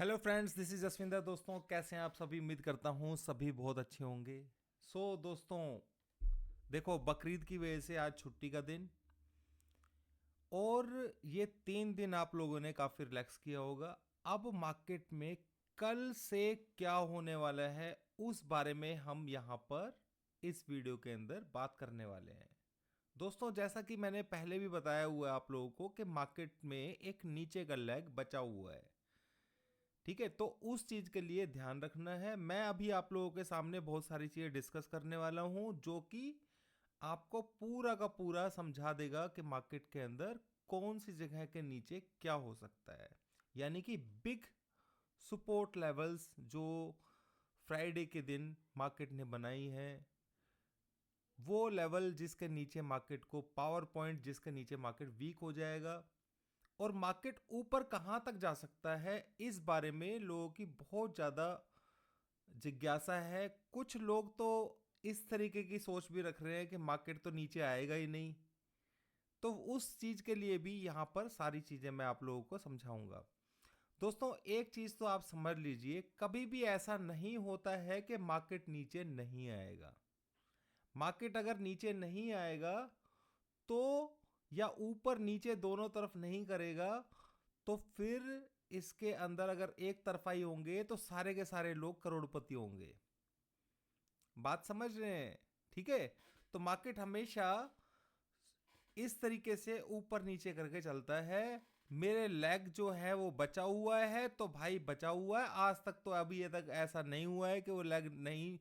Hello friends, this is Jaswinder. दोस्तों, कैसे हैं आप सभी? उम्मीद करता हूँ सभी बहुत अच्छे होंगे। दोस्तों, देखो, बकरीद की वजह से आज छुट्टी का दिन, और ये 3 दिन आप लोगों ने काफ़ी रिलैक्स किया होगा। अब मार्केट में कल से क्या होने वाला है, उस बारे में हम यहाँ पर इस वीडियो के अंदर बात करने वाले हैं। दोस्तों, जैसा कि मैंने पहले भी बताया हुआ है आप लोगों को कि मार्केट में एक नीचे का लेग बचा हुआ है। ठीक है, तो उस चीज के लिए ध्यान रखना है। मैं अभी आप लोगों के सामने बहुत सारी चीजें डिस्कस करने वाला हूं, जो कि आपको पूरा का पूरा समझा देगा कि मार्केट के अंदर कौन सी जगह के नीचे क्या हो सकता है। यानी कि बिग सपोर्ट लेवल्स जो फ्राइडे के दिन मार्केट ने बनाई है, वो लेवल जिसके नीचे मार्केट को पावर पॉइंट, जिसके नीचे मार्केट वीक हो जाएगा, और मार्केट ऊपर कहां तक जा सकता है, इस बारे में लोगों की बहुत ज़्यादा जिज्ञासा है। कुछ लोग तो इस तरीके की सोच भी रख रहे हैं कि मार्केट तो नीचे आएगा ही नहीं। तो उस चीज़ के लिए भी यहाँ पर सारी चीज़ें मैं आप लोगों को समझाऊंगा। दोस्तों, एक चीज़ तो आप समझ लीजिए, कभी भी ऐसा नहीं होता है कि मार्केट नीचे नहीं आएगा। मार्केट अगर नीचे नहीं आएगा तो, या ऊपर नीचे दोनों तरफ नहीं करेगा, तो फिर इसके अंदर अगर एक तरफा ही होंगे तो सारे के सारे लोग करोड़पति होंगे। बात समझ रहे हैं? ठीक है, तो मार्केट हमेशा इस तरीके से ऊपर नीचे करके चलता है। मेरे लेग जो है वो बचा हुआ है, तो भाई बचा हुआ है। आज तक तो अभी ये तक ऐसा नहीं हुआ है कि वो लेग नहीं,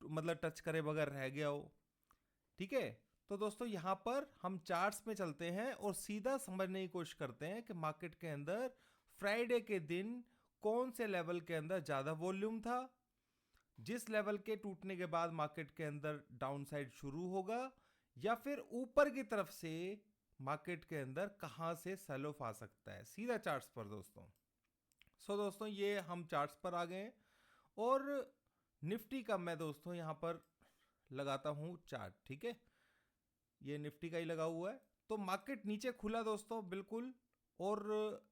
मतलब टच करे बगैर रह गया हो। ठीक है, तो दोस्तों यहाँ पर हम चार्ट्स में चलते हैं और सीधा समझने की कोशिश करते हैं कि मार्केट के अंदर फ्राइडे के दिन कौन से लेवल के अंदर ज़्यादा वॉल्यूम था, जिस लेवल के टूटने के बाद मार्केट के अंदर डाउनसाइड शुरू होगा, या फिर ऊपर की तरफ से मार्केट के अंदर कहां से सेल ऑफ आ सकता है। सीधा चार्ट्स पर दोस्तों। दोस्तों, ये हम चार्ट्स पर आ गए, और निफ्टी का मैं दोस्तों यहाँ पर लगाता हूँ चार्ट। ठीक है, ये निफ्टी का ही लगा हुआ है। तो मार्केट नीचे खुला दोस्तों, बिल्कुल। और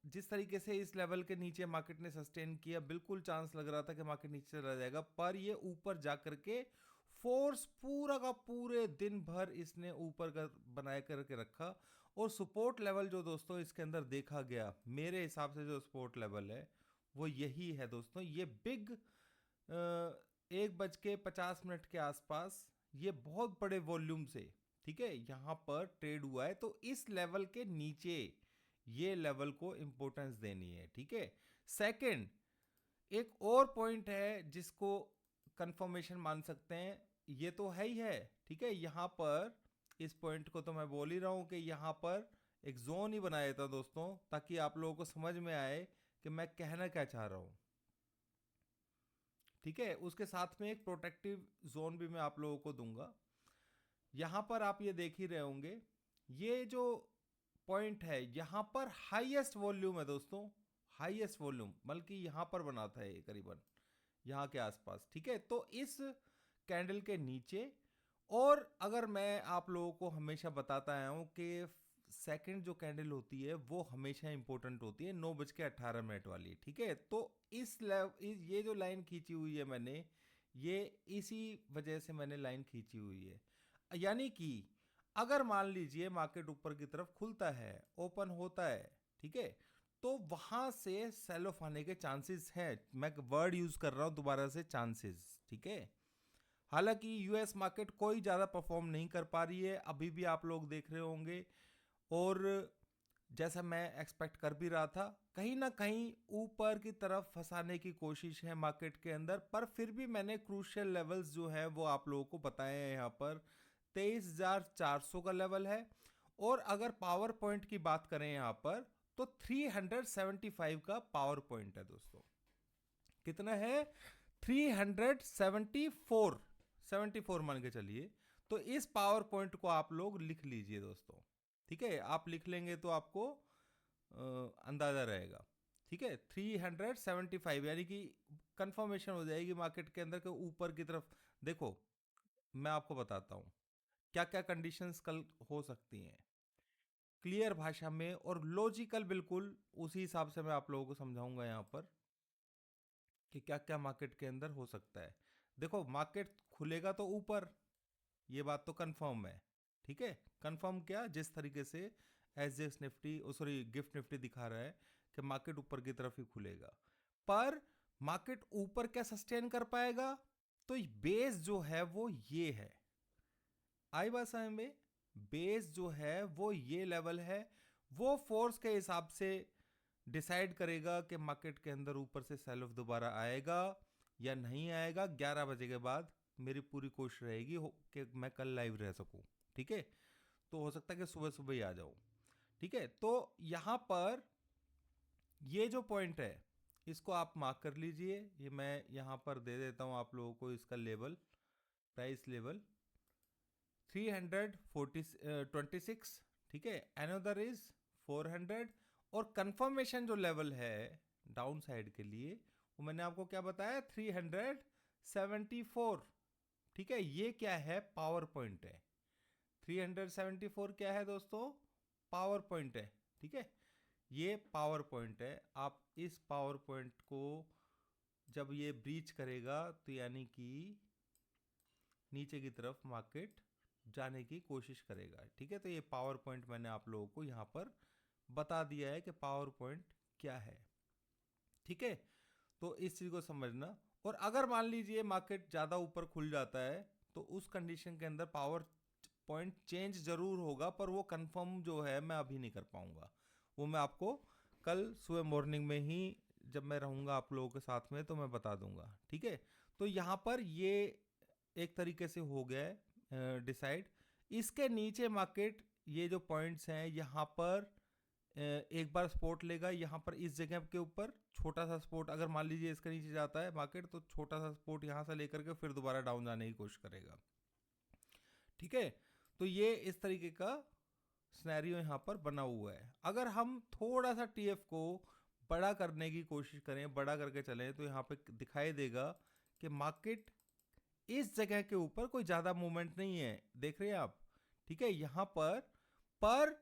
जिस तरीके से इस लेवल के नीचे मार्केट ने सस्टेन किया, बिल्कुल चांस लग रहा था कि मार्केट नीचे चला जाएगा, पर ये ऊपर जा करके फोर्स पूरा का पूरे दिन भर इसने ऊपर का बनाए करके रखा। और सपोर्ट लेवल जो दोस्तों इसके अंदर देखा गया, मेरे हिसाब से जो सपोर्ट लेवल है वो यही है दोस्तों। ये बिग 1:50 के आसपास, ये बहुत बड़े वॉल्यूम से, ठीक है, यहां पर ट्रेड हुआ है। तो इस लेवल के नीचे ये लेवल को इंपॉर्टेंस देनी है। ठीक है, सेकंड, एक और पॉइंट है जिसको कंफर्मेशन मान सकते हैं, ये तो है ही है। ठीक है, यहां पर इस पॉइंट को तो मैं बोल ही रहा हूं कि यहां पर एक जोन ही बनाया था दोस्तों, ताकि आप लोगों को समझ में आए कि मैं कहना क्या चाह रहा हूं। ठीक है, उसके साथ में एक प्रोटेक्टिव जोन भी मैं आप लोगों को दूंगा। यहां पर आप ये देख ही रहे होंगे, ये जो पॉइंट है यहां पर हाईएस्ट वॉल्यूम है दोस्तों। हाईएस्ट वॉल्यूम बल्कि यहां पर बना था ये, करीबन यहां के आसपास। ठीक है, तो इस कैंडल के नीचे, और अगर मैं आप लोगों को हमेशा बताता आया हूं कि सेकंड जो कैंडल होती है वो हमेशा इंपॉर्टेंट होती है, 9:18 वाली। ठीक है, तो ये जो लाइन खींची हुई है मैंने, ये इसी वजह से मैंने लाइन खींची हुई है। यानी कि अगर मान लीजिए मार्केट ऊपर की तरफ खुलता है, ओपन होता है, ठीक है, तो वहां से सेल ऑफ आने के चांसेस हैं। मैं वर्ड यूज कर रहा हूं दोबारा से, चांसेस। ठीक है, हालांकि यूएस मार्केट कोई ज़्यादा परफॉर्म नहीं कर पा रही है, अभी भी आप लोग देख रहे होंगे। और जैसा मैं एक्सपेक्ट कर भी रहा था, कहीं ना कहीं ऊपर की तरफ फंसाने की कोशिश है मार्केट के अंदर, पर फिर भी मैंने क्रूशियल लेवल्स जो है वो आप लोगों को बताए हैं। यहाँ पर 23,400 का लेवल है, और अगर पावर पॉइंट की बात करें यहाँ पर, तो 375 का पावर पॉइंट है दोस्तों। कितना है? 374, 74 मान के चलिए। तो इस पावर पॉइंट को आप लोग लिख लीजिए दोस्तों। ठीक है, आप लिख लेंगे तो आपको अंदाजा रहेगा। ठीक है, 375, यानी कि कंफर्मेशन हो जाएगी मार्केट के अंदर के ऊपर की तरफ। देखो, मैं आपको बताता हूं क्या क्या कंडीशंस कल हो सकती हैं, क्लियर भाषा में और लॉजिकल, बिल्कुल उसी हिसाब से मैं आप लोगों को समझाऊंगा यहाँ पर। कि क्या क्या मार्केट के अंदर हो सकता है। देखो मार्केट खुलेगा तो ऊपर, ये बात तो कंफर्म है, ठीक है। कंफर्म क्या, जिस तरीके से SGX Nifty sorry gift Nifty दिखा रहा है कि मार्केट ऊपर की तरफ ही खुलेगा, पर मार्केट ऊपर क्या सस्टेन कर पाएगा, तो बेस जो है वो ये है, आई बात समझ में, बेस जो है वो ये लेवल है, वो फोर्स के हिसाब से डिसाइड करेगा कि मार्केट के अंदर ऊपर से सेल ऑफ दोबारा आएगा या नहीं आएगा। 11 बजे के बाद मेरी पूरी कोशिश रहेगी कि मैं कल लाइव रह सकूं, ठीक है। तो हो सकता है कि सुबह सुबह ही आ जाऊं, ठीक है। तो यहां पर ये जो पॉइंट है इसको आप मार्क कर लीजिए, ये मैं यहां पर दे देता हूं आप लोगों को इसका लेवल, प्राइस लेवल 326, ठीक है। अनदर इज 400, और कंफर्मेशन जो लेवल है डाउन साइड के लिए वो मैंने आपको क्या बताया 374, ठीक है। ये क्या है, पावर पॉइंट है। 374 क्या है दोस्तों, पावर पॉइंट है, ठीक है। ये पावर पॉइंट है। आप इस पावर पॉइंट को जब ये ब्रीच करेगा तो यानी कि नीचे की तरफ मार्केट जाने की कोशिश करेगा, ठीक है। तो ये पावर पॉइंट मैंने आप लोगों को यहाँ पर बता दिया है कि पावर पॉइंट क्या है, ठीक है। तो इस चीज को समझना, और अगर मान लीजिए मार्केट ज्यादा ऊपर खुल जाता है तो उस कंडीशन के अंदर पावर पॉइंट चेंज जरूर होगा, पर वो कंफर्म जो है मैं अभी नहीं कर पाऊंगा, वो मैं आपको कल सुबह मॉर्निंग में ही जब मैं रहूंगा आप लोगों के साथ में तो मैं बता दूंगा, ठीक है। तो यहाँ पर ये एक तरीके से हो गया है डिसाइड। इसके नीचे मार्केट ये जो पॉइंट्स हैं यहाँ पर एक बार सपोर्ट लेगा, यहाँ पर इस जगह के ऊपर छोटा सा सपोर्ट, अगर मान लीजिए इसके नीचे जाता है मार्केट तो छोटा सा सपोर्ट यहाँ से लेकर के फिर दोबारा डाउन जाने की कोशिश करेगा, ठीक है। तो ये इस तरीके का सिनेरियो यहाँ पर बना हुआ है। अगर हम थोड़ा सा टीएफ को बड़ा करने की कोशिश करें, बड़ा करके चलें, तो यहाँ पे दिखाई देगा कि मार्केट इस जगह के ऊपर कोई ज्यादा मूवमेंट नहीं है, देख रहे हैं आप, ठीक है। यहाँ पर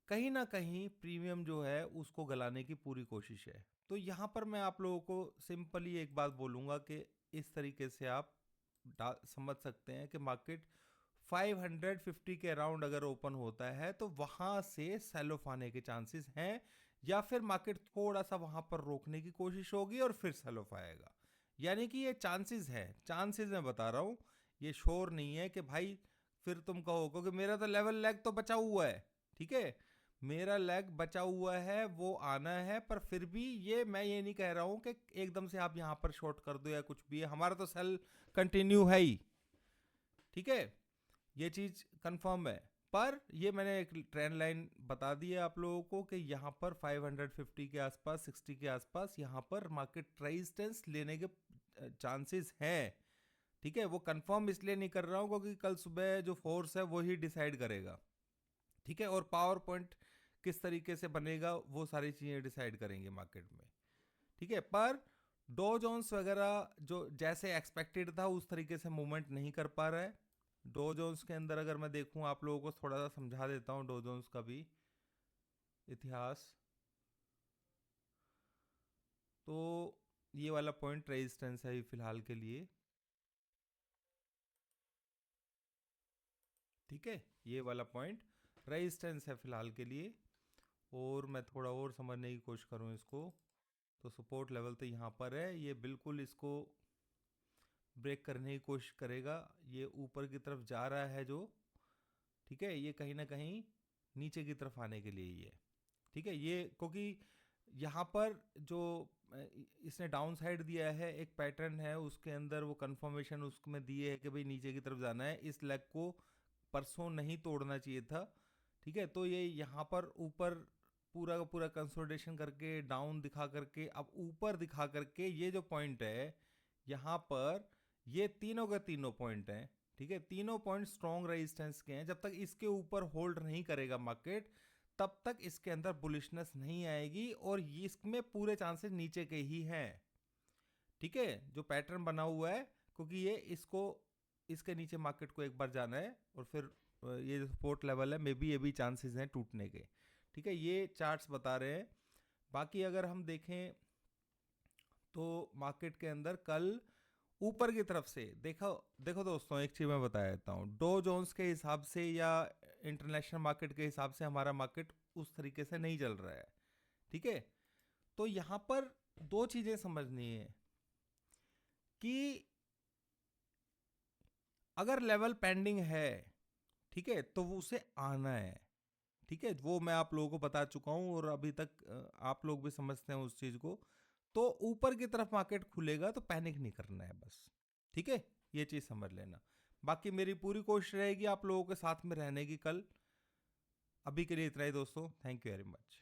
कहीं ना कहीं प्रीमियम जो है उसको गलाने की पूरी कोशिश है। तो यहाँ पर मैं आप लोगों को सिंपली एक बात बोलूंगा कि इस तरीके से आप समझ सकते हैं कि मार्केट 550 के अराउंड अगर ओपन होता है तो वहां से सेल ऑफ आने के चांसेस हैं, या फिर मार्केट थोड़ा सा वहां पर रोकने की कोशिश होगी और फिर सेल ऑफ आएगा। यानी कि ये चांसेस है, चांसेस मैं बता रहा हूं, ये श्योर नहीं है कि भाई फिर तुम कहो कि मेरा तो लेवल लैग तो बचा हुआ है, ठीक है। मेरा लैग बचा हुआ है, वो आना है, पर फिर भी ये मैं ये नहीं कह रहा हूं कि एकदम से आप यहां पर शॉर्ट कर दो या कुछ भी है, हमारा तो सेल कंटिन्यू है ही, ठीक है। ये चीज कंफर्म है, पर ये मैंने एक ट्रेंड लाइन बता दी है आप लोगों को कि यहाँ पर 550 के आसपास 60 के आसपास यहाँ पर मार्केट रेजिस्टेंस लेने के चांसेस हैं, ठीक है। वो कंफर्म इसलिए नहीं कर रहा हूँ क्योंकि कल सुबह जो फोर्स है वो ही डिसाइड करेगा, ठीक है। और पावर पॉइंट किस तरीके से बनेगा वो सारी चीजें डिसाइड करेंगे मार्केट में, ठीक है। पर डो जोन्स वगैरह जो जैसे एक्सपेक्टेड था उस तरीके से मूवमेंट नहीं कर पा रहा है। डो जोन्स के अंदर अगर मैं देखूं, आप लोगों को थोड़ा सा समझा देता हूं डो जोन्स का भी इतिहास। तो ये वाला पॉइंट रेजिस्टेंस है फिलहाल के लिए, ठीक है। ये वाला पॉइंट रेजिस्टेंस है फिलहाल के लिए, और मैं थोड़ा और समझने की कोशिश करूं इसको, तो सपोर्ट लेवल तो यहाँ पर है, ये बिल्कुल इसको ब्रेक करने की कोशिश करेगा, ये ऊपर की तरफ जा रहा है जो, ठीक है। ये कहीं ना कहीं नीचे की तरफ आने के लिए ही है, ठीक है। ये क्योंकि यहाँ पर जो इसने डाउन साइड दिया है, एक पैटर्न है उसके अंदर, वो कंफर्मेशन उसमें दिए है कि भाई नीचे की तरफ जाना है, इस लेग को परसों नहीं तोड़ना चाहिए था, ठीक है। तो ये यहाँ पर ऊपर पूरा का पूरा कंसोलिडेशन करके डाउन दिखा करके अब ऊपर दिखा करके ये जो पॉइंट है यहाँ पर, ये तीनों के तीनों पॉइंट हैं, ठीक है। तीनों पॉइंट स्ट्रॉन्ग रेजिस्टेंस के हैं। जब तक इसके ऊपर होल्ड नहीं करेगा मार्केट तब तक इसके अंदर बुलिशनेस नहीं आएगी, और इसमें पूरे चांसेस नीचे के ही हैं, ठीक है। जो पैटर्न बना हुआ है, क्योंकि ये इसको इसके नीचे मार्केट को एक बार जाना है और फिर ये जो सपोर्ट लेवल है मे बी ये भी चांसेस हैं टूटने के, ठीक है। ये चार्ट्स बता रहे हैं। बाकी अगर हम देखें तो मार्केट के अंदर कल ऊपर की तरफ से देखो देखो दोस्तों, एक चीज मैं बता देता हूँ। डो जोन्स के हिसाब से या इंटरनेशनल मार्केट के हिसाब से हमारा मार्केट उस तरीके से नहीं चल रहा है, ठीक है। तो यहाँ पर दो चीजें समझनी है कि अगर लेवल पेंडिंग है, ठीक है, तो वो उसे आना है, ठीक है। वो मैं आप लोगों को बता चुका हूं और अभी तक आप लोग भी समझते हैं उस चीज को। तो ऊपर की तरफ मार्केट खुलेगा तो पैनिक नहीं करना है बस, ठीक है। ये चीज समझ लेना। बाकी मेरी पूरी कोशिश रहेगी आप लोगों के साथ में रहने की कल। अभी के लिए इतना ही दोस्तों, थैंक यू वेरी मच।